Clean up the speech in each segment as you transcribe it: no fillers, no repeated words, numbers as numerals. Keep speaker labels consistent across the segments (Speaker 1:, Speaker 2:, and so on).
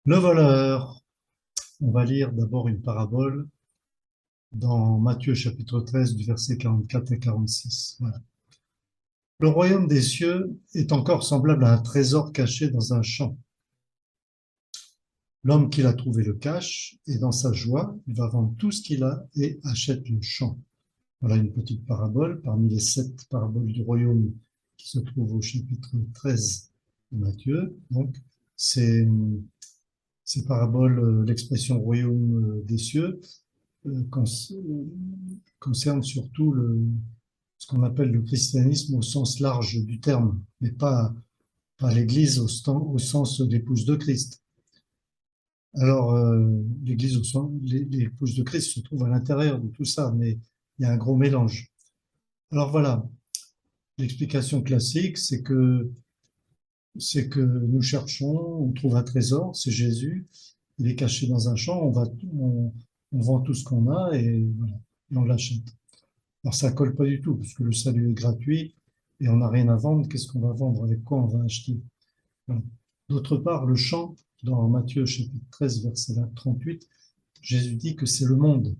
Speaker 1: Le voleur. On va lire d'abord une parabole dans Matthieu chapitre 13 du verset 44 à 46. Voilà. Le royaume des cieux est encore semblable à un trésor caché dans un champ. L'homme qui l'a trouvé le cache et dans sa joie, il va vendre tout ce qu'il a et achète le champ. Voilà une petite parabole parmi les 7 paraboles du royaume qui se trouvent au chapitre 13 de Matthieu. Donc, ces, ces paraboles, l'expression royaume des cieux, concerne surtout ce qu'on appelle le christianisme au sens large du terme, mais pas l'Église au sens d'épouse de Christ. Alors, l'Église au sens, l'épouse de Christ se trouve à l'intérieur de tout ça, mais il y a un gros mélange. Alors voilà, l'explication classique, c'est que nous cherchons, on trouve un trésor, c'est Jésus, il est caché dans un champ, on, on vend tout ce qu'on a et voilà, et on l'achète. Alors ça colle pas du tout, parce que le salut est gratuit et on n'a rien à vendre. Qu'est-ce qu'on va vendre? Avec quoi on va acheter? Voilà. D'autre part, le champ, dans Matthieu chapitre 13, verset 38, Jésus dit que c'est le monde.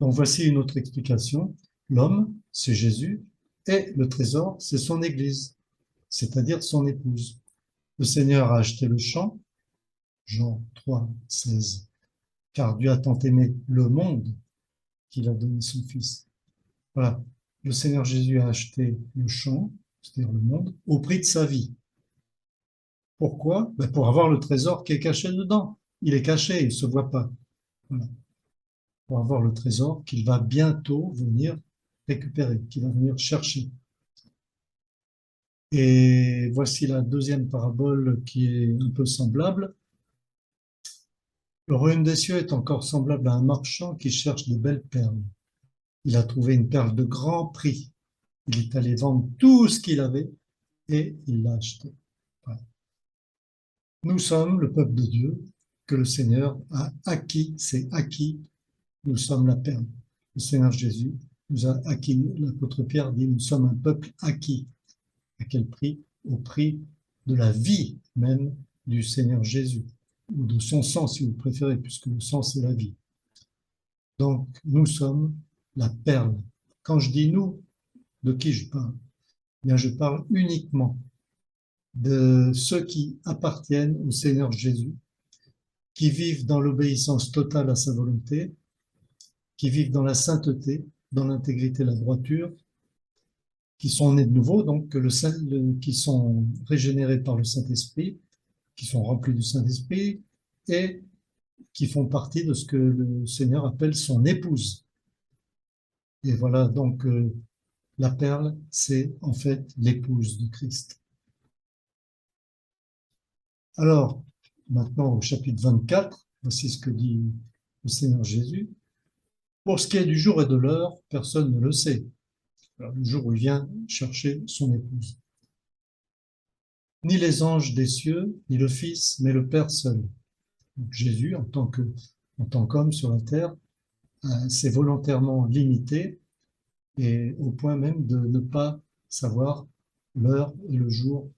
Speaker 1: Donc voici une autre explication. L'homme, c'est Jésus, et le trésor, c'est son Église, c'est-à-dire son épouse. Le Seigneur a acheté le champ, Jean 3, 16, car Dieu a tant aimé le monde qu'il a donné son Fils. Voilà. Le Seigneur Jésus a acheté le champ, c'est-à-dire le monde, au prix de sa vie. Pourquoi? Ben pour avoir le trésor qui est caché dedans. Il est caché, il ne se voit pas. Voilà. Pour avoir le trésor qu'il va bientôt venir récupérer, qu'il va venir chercher. Et voici la deuxième parabole qui est un peu semblable. Le royaume des cieux est encore semblable à un marchand qui cherche de belles perles. Il a trouvé une perle de grand prix. Il est allé vendre tout ce qu'il avait et il l'a acheté. Voilà. Nous sommes le peuple de Dieu que le Seigneur a acquis, c'est acquis, nous sommes la perle. Le Seigneur Jésus nous a acquis, l'apôtre Pierre dit, nous sommes un peuple acquis. À quel prix? Au prix de la vie même du Seigneur Jésus, ou de son sang si vous préférez, puisque le sang c'est la vie. Donc nous sommes la perle. Quand je dis nous, de qui je parle? Eh bien, je parle uniquement de ceux qui appartiennent au Seigneur Jésus, qui vivent dans l'obéissance totale à sa volonté, qui vivent dans la sainteté, dans l'intégrité et la droiture, qui sont nés de nouveau, donc qui sont régénérés par le Saint-Esprit, qui sont remplis du Saint-Esprit et qui font partie de ce que le Seigneur appelle son épouse. Et voilà, donc la perle, c'est en fait l'épouse de Christ. Alors, maintenant au chapitre 24, voici ce que dit le Seigneur Jésus. Pour ce qui est du jour et de l'heure, personne ne le sait. Alors, le jour où il vient chercher son épouse. Ni les anges des cieux, ni le Fils, mais le Père seul. Donc, Jésus, en tant qu'homme sur la terre, s'est volontairement limité et au point même de ne pas savoir l'heure et le jour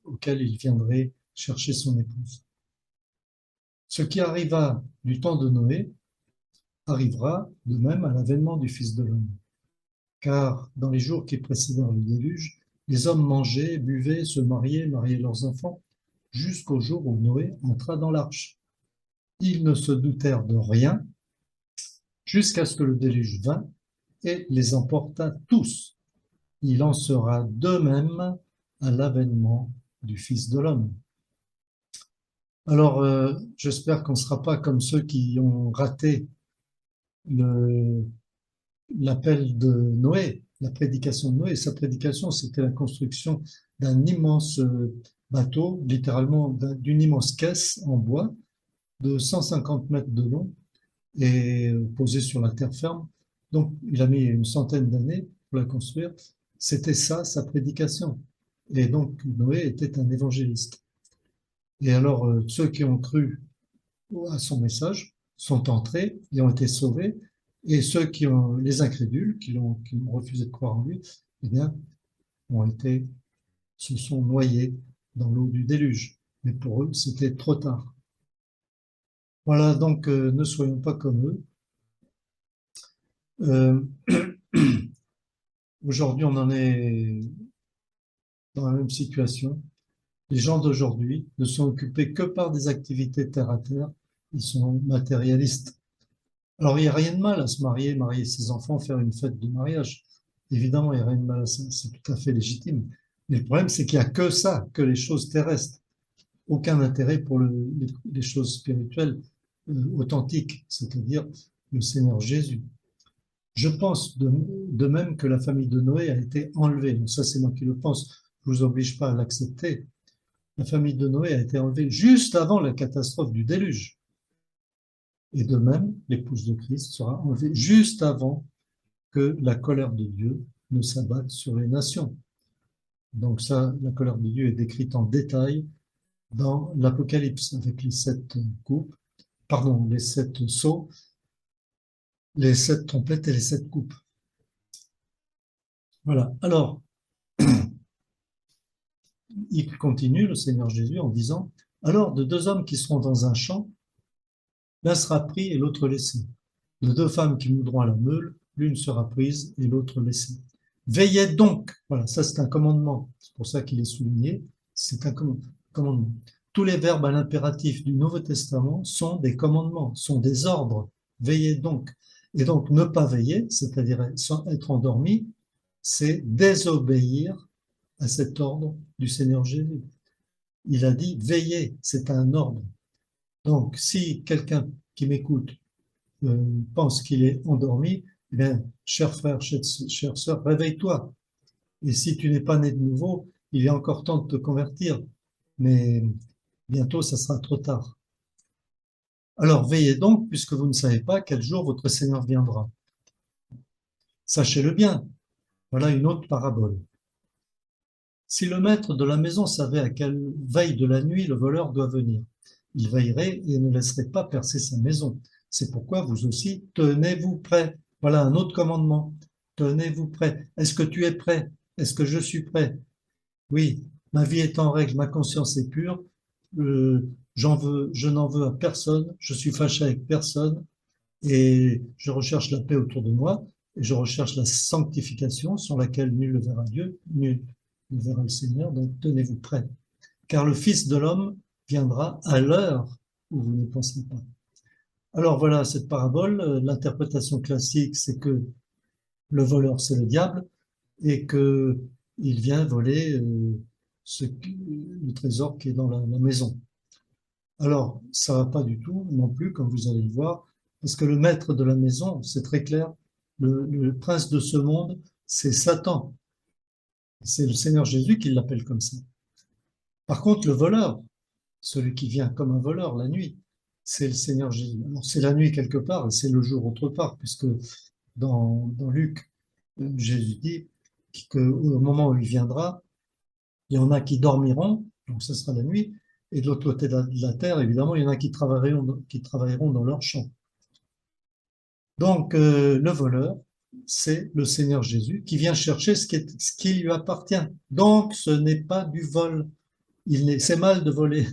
Speaker 1: auquel il viendrait chercher son épouse. Ce qui arriva du temps de Noé arrivera de même à l'avènement du Fils de l'homme. Car dans les jours qui précédèrent le déluge, les hommes mangeaient, buvaient, se mariaient, mariaient leurs enfants, jusqu'au jour où Noé entra dans l'arche. Ils ne se doutèrent de rien jusqu'à ce que le déluge vînt et les emporta tous. Il en sera de même à l'avènement du Fils de l'homme. Alors, j'espère qu'on ne sera pas comme ceux qui ont raté le, l'appel de Noé, la prédication de Noé. Sa prédication, c'était la construction d'un immense bateau, littéralement d'une immense caisse en bois de 150 mètres de long et posée sur la terre ferme. Donc, il a mis une centaine d'années pour la construire. C'était ça, sa prédication. Et donc, Noé était un évangéliste. Et alors, ceux qui ont cru à son message sont entrés et ont été sauvés. Et ceux qui ont, les incrédules, qui ont refusé de croire en lui, eh bien, ont été, se sont noyés dans l'eau du déluge. mais pour eux, c'était trop tard. Voilà, donc ne soyons pas comme eux. Euh, Aujourd'hui, on en est dans la même situation. Les gens d'aujourd'hui ne sont occupés que par des activités terre à terre. Ils sont matérialistes. Alors, il n'y a rien de mal à se marier, marier ses enfants, faire une fête de mariage. Évidemment, il n'y a rien de mal à ça. C'est tout à fait légitime. Mais le problème, c'est qu'il n'y a que ça, que les choses terrestres. Aucun intérêt pour les choses spirituelles authentiques, c'est-à-dire le Seigneur Jésus. Je pense de même que la famille de Noé a été enlevée. Donc ça, c'est moi qui le pense. Je ne vous oblige pas à l'accepter. La famille de Noé a été enlevée juste avant la catastrophe du déluge. Et de même, l'épouse de Christ sera enlevée juste avant que la colère de Dieu ne s'abatte sur les nations. Donc ça, la colère de Dieu est décrite en détail dans l'Apocalypse avec les 7 coupes, pardon, les 7 sceaux, les 7 trompettes et les 7 coupes. Voilà. Alors, il continue, le Seigneur Jésus, en disant, alors de 2 hommes qui seront dans un champ, l'un sera pris et l'autre laissé. De 2 femmes qui moudront à la meule, l'une sera prise et l'autre laissée. Veillez donc, voilà, ça c'est un commandement, c'est pour ça qu'il est souligné, c'est un commandement. Tous les verbes à l'impératif du Nouveau Testament sont des commandements, sont des ordres. Veillez donc. Et donc ne pas veiller, c'est-à-dire être endormi, c'est désobéir à cet ordre du Seigneur Jésus. Il a dit veillez, c'est un ordre. Donc si quelqu'un qui m'écoute pense qu'il est endormi, eh bien, cher frère, chère sœur, réveille-toi. Et si tu n'es pas né de nouveau, il est encore temps de te convertir. Mais bientôt, ça sera trop tard. Alors veillez donc, puisque vous ne savez pas quel jour votre Seigneur viendra. Sachez-le bien. Voilà une autre parabole. Si le maître de la maison savait à quelle veille de la nuit le voleur doit venir, il veillerait et ne laisserait pas percer sa maison. C'est pourquoi vous aussi, tenez-vous prêts. Voilà un autre commandement. Tenez-vous prêts. Est-ce que tu es prêt? Est-ce que je suis prêt? Oui, ma vie est en règle, ma conscience est pure. Je n'en veux à personne. Je suis fâché avec personne et je recherche la paix autour de moi et je recherche la sanctification sans laquelle nul ne verra Dieu, nul ne verra le Seigneur. Donc tenez-vous prêts, car le Fils de l'homme viendra à l'heure où vous ne penserez pas. Alors voilà cette parabole. L'interprétation classique, c'est que le voleur, c'est le diable et que il vient voler le trésor qui est dans la maison. Alors, ça va pas du tout non plus, comme vous allez le voir, parce que le maître de la maison, c'est très clair, le prince de ce monde, c'est Satan. C'est le Seigneur Jésus qui l'appelle comme ça. Par contre, le voleur, celui qui vient comme un voleur la nuit, c'est le Seigneur Jésus. Alors, c'est la nuit quelque part et c'est le jour autre part, puisque dans Luc, Jésus dit qu'au moment où il viendra, il y en a qui dormiront, donc ce sera la nuit, et de l'autre côté de la terre, évidemment, il y en a qui travailleront dans leur champ. Donc, le voleur, c'est le Seigneur Jésus qui vient chercher ce qui lui appartient. Donc, ce n'est pas du vol. C'est mal de voler.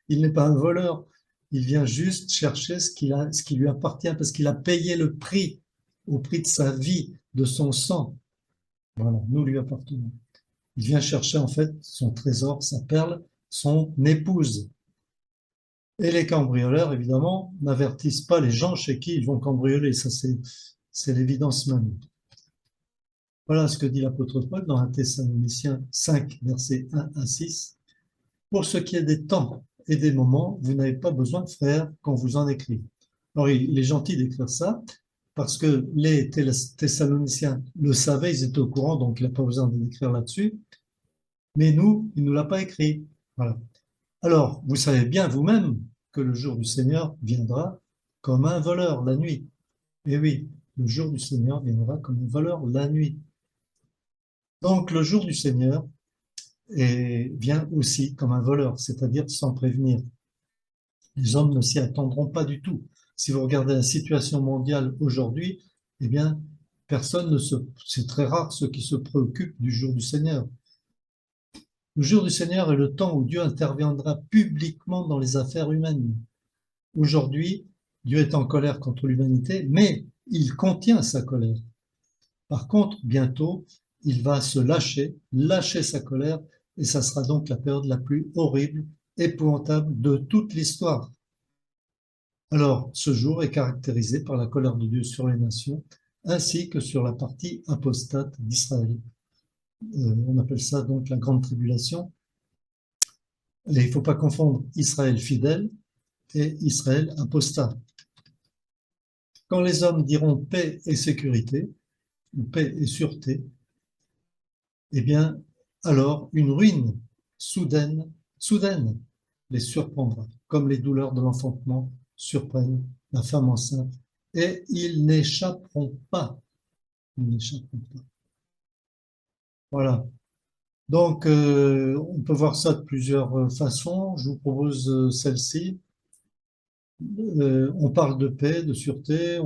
Speaker 1: Il n'est pas un voleur. Il vient juste chercher ce qui lui appartient parce qu'il a payé le prix, au prix de sa vie, de son sang. Voilà, nous lui appartenons. Il vient chercher en fait son trésor, sa perle, son épouse. Et les cambrioleurs, évidemment, n'avertissent pas les gens chez qui ils vont cambrioler. Ça, c'est l'évidence même. Voilà ce que dit l'apôtre Paul dans 1 Thessaloniciens 5, versets 1 à 6. Pour ce qui est des temps et des moments, vous n'avez pas besoin, frères, qu'on vous en écrive. Alors, il est gentil d'écrire ça, parce que les Thessaloniciens le savaient, ils étaient au courant, donc il n'a pas besoin d'écrire là-dessus. Mais nous, il ne nous l'a pas écrit. Voilà. Alors, vous savez bien vous-même que le jour du Seigneur viendra comme un voleur la nuit. Et oui, le jour du Seigneur viendra comme un voleur la nuit. Donc, le jour du Seigneur vient aussi comme un voleur, c'est-à-dire sans prévenir. Les hommes ne s'y attendront pas du tout. Si vous regardez la situation mondiale aujourd'hui, eh bien, c'est très rare ceux qui se préoccupent du jour du Seigneur. Le jour du Seigneur est le temps où Dieu interviendra publiquement dans les affaires humaines. Aujourd'hui, Dieu est en colère contre l'humanité, mais il contient sa colère. Par contre, bientôt, il va se lâcher sa colère, et ça sera donc la période la plus horrible, épouvantable de toute l'histoire. Alors, ce jour est caractérisé par la colère de Dieu sur les nations, ainsi que sur la partie apostate d'Israël. On appelle ça donc la grande tribulation. Et il ne faut pas confondre Israël fidèle et Israël apostat. Quand les hommes diront paix et sécurité, ou paix et sûreté, eh bien, alors une ruine soudaine les surprendra, comme les douleurs de l'enfantement surprennent la femme enceinte, et ils n'échapperont pas. Ils n'échapperont pas. Voilà. Donc, on peut voir ça de plusieurs façons. Je vous propose celle-ci. On parle de paix, de sûreté,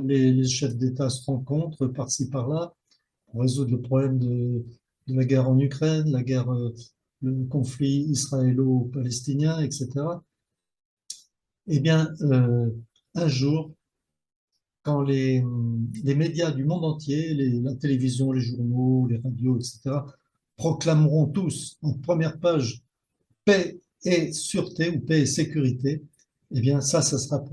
Speaker 1: les chefs d'État se rencontrent par-ci, par-là pour résoudre le problème de la guerre en Ukraine, le conflit israélo-palestinien, etc. Eh bien, un jour, quand les médias du monde entier, la télévision, les journaux, les radios, etc., proclameront tous en première page paix et sûreté ou paix et sécurité, eh bien ça sera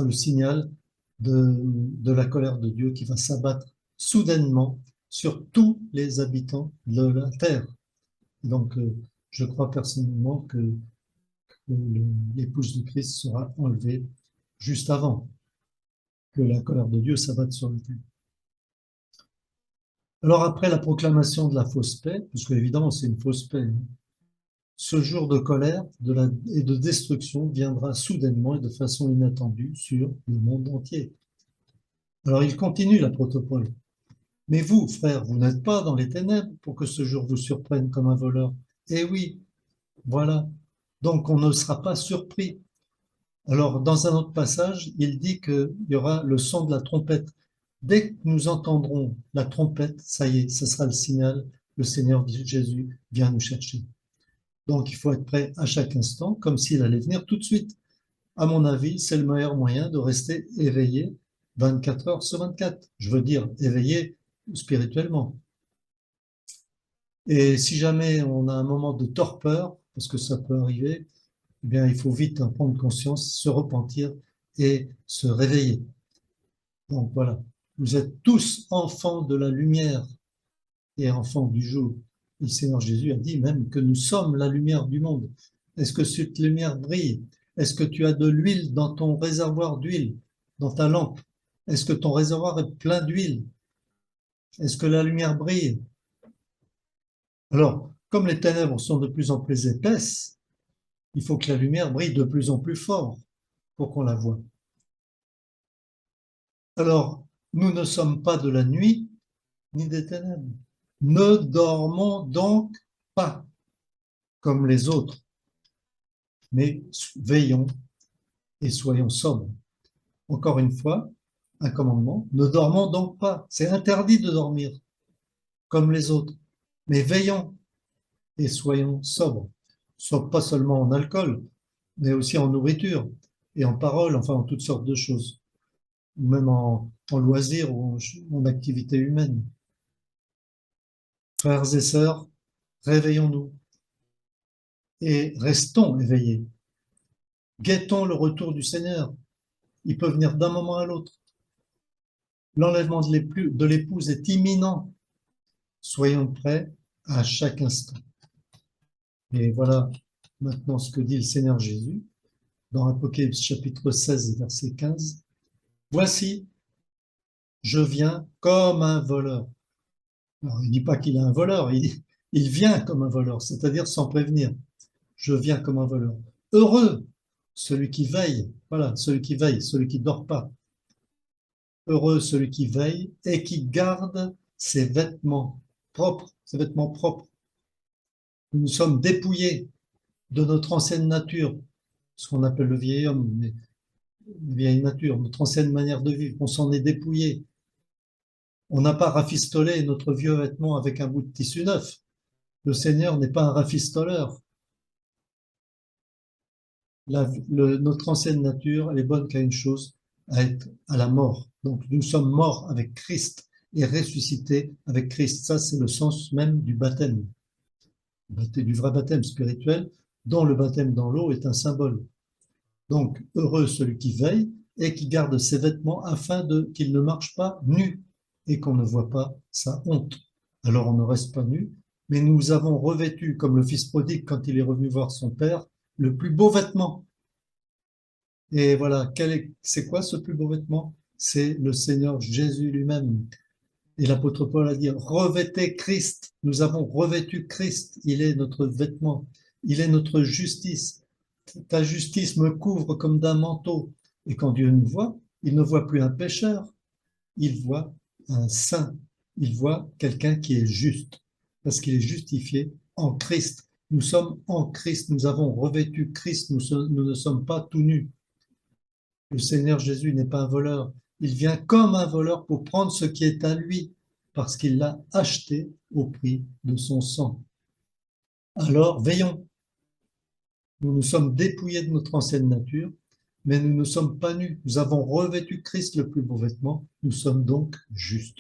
Speaker 1: le signal de la colère de Dieu qui va s'abattre soudainement sur tous les habitants de la terre. Donc, je crois personnellement que l'épouse du Christ sera enlevée juste avant que la colère de Dieu s'abatte sur la terre. Alors après la proclamation de la fausse paix, parce qu'évidemment c'est une fausse paix, hein, ce jour de colère et de destruction viendra soudainement et de façon inattendue sur le monde entier. Alors il continue la protocole. Mais vous, frères, vous n'êtes pas dans les ténèbres pour que ce jour vous surprenne comme un voleur. Eh oui, voilà. Donc on ne sera pas surpris. Alors dans un autre passage, il dit qu'il y aura le son de la trompette. Dès que nous entendrons la trompette, ça y est, ce sera le signal, le Seigneur Jésus vient nous chercher. Donc, il faut être prêt à chaque instant, comme s'il allait venir tout de suite. À mon avis, c'est le meilleur moyen de rester éveillé 24 heures sur 24. Je veux dire, éveillé spirituellement. Et si jamais on a un moment de torpeur, parce que ça peut arriver, eh bien, il faut vite en prendre conscience, se repentir et se réveiller. Donc voilà, vous êtes tous enfants de la lumière et enfants du jour. Le Seigneur Jésus a dit même que nous sommes la lumière du monde. Est-ce que cette lumière brille? Est-ce que tu as de l'huile dans ton réservoir d'huile, dans ta lampe? Est-ce que ton réservoir est plein d'huile? Est-ce que la lumière brille? Alors, comme les ténèbres sont de plus en plus épaisses, il faut que la lumière brille de plus en plus fort pour qu'on la voie. Alors, nous ne sommes pas de la nuit ni des ténèbres. Ne dormons donc pas comme les autres, mais veillons et soyons sobres. Encore une fois, un commandement, ne dormons donc pas. C'est interdit de dormir comme les autres, mais veillons et soyons sobres. Soit pas seulement en alcool, mais aussi en nourriture et en parole, enfin en toutes sortes de choses, ou même en loisirs ou en activité humaine. Frères et sœurs, réveillons-nous et restons éveillés. Guettons le retour du Seigneur. Il peut venir d'un moment à l'autre. L'enlèvement de l'épouse est imminent. Soyons prêts à chaque instant. Et voilà maintenant ce que dit le Seigneur Jésus dans Apocalypse chapitre 16, verset 15. Voici, je viens comme un voleur. Alors, il ne dit pas qu'il est un voleur, il vient comme un voleur, c'est-à-dire sans prévenir. Je viens comme un voleur. Heureux celui qui veille, voilà, celui qui veille, celui qui ne dort pas. Heureux celui qui veille et qui garde ses vêtements propres, ses vêtements propres. Nous sommes dépouillés de notre ancienne nature, ce qu'on appelle le vieil homme, mais la vieille nature, notre ancienne manière de vivre, on s'en est dépouillé. On n'a pas rafistolé notre vieux vêtement avec un bout de tissu neuf. Le Seigneur n'est pas un rafistoleur. Notre ancienne nature, elle est bonne qu'à une chose, à être à la mort. Donc nous sommes morts avec Christ et ressuscités avec Christ. Ça, c'est le sens même du baptême, du vrai baptême spirituel, dont le baptême dans l'eau est un symbole. Donc, heureux celui qui veille et qui garde ses vêtements afin qu'il ne marche pas nu et qu'on ne voit pas sa honte. Alors on ne reste pas nu, mais nous avons revêtu, comme le fils prodigue quand il est revenu voir son père, le plus beau vêtement. Et voilà, c'est quoi ce plus beau vêtement? C'est le Seigneur Jésus lui-même. Et l'apôtre Paul a dit, revêtez Christ. Nous avons revêtu Christ. Il est notre vêtement. Il est notre justice. Ta justice me couvre comme d'un manteau. Et quand Dieu nous voit, il ne voit plus un pécheur. Il voit un saint. Il voit quelqu'un qui est juste. Parce qu'il est justifié en Christ. Nous sommes en Christ. Nous avons revêtu Christ. Nous ne sommes pas tout nus. Le Seigneur Jésus n'est pas un voleur. Il vient comme un voleur pour prendre ce qui est à lui, parce qu'il l'a acheté au prix de son sang. Alors, veillons. Nous nous sommes dépouillés de notre ancienne nature, mais nous ne sommes pas nus. Nous avons revêtu Christ, le plus beau vêtement. Nous sommes donc justes.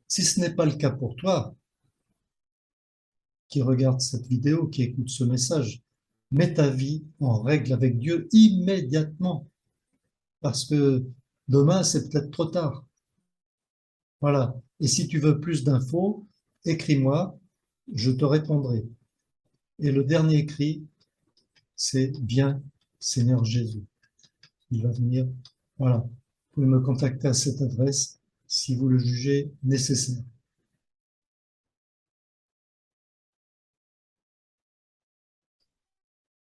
Speaker 1: Si ce n'est pas le cas pour toi, qui regarde cette vidéo, qui écoute ce message, mets ta vie en règle avec Dieu immédiatement, parce que demain, c'est peut-être trop tard. Voilà. Et si tu veux plus d'infos, écris-moi, je te répondrai. Et le dernier écrit, c'est Viens, Seigneur Jésus. Il va venir. Voilà. Vous pouvez me contacter à cette adresse si vous le jugez nécessaire.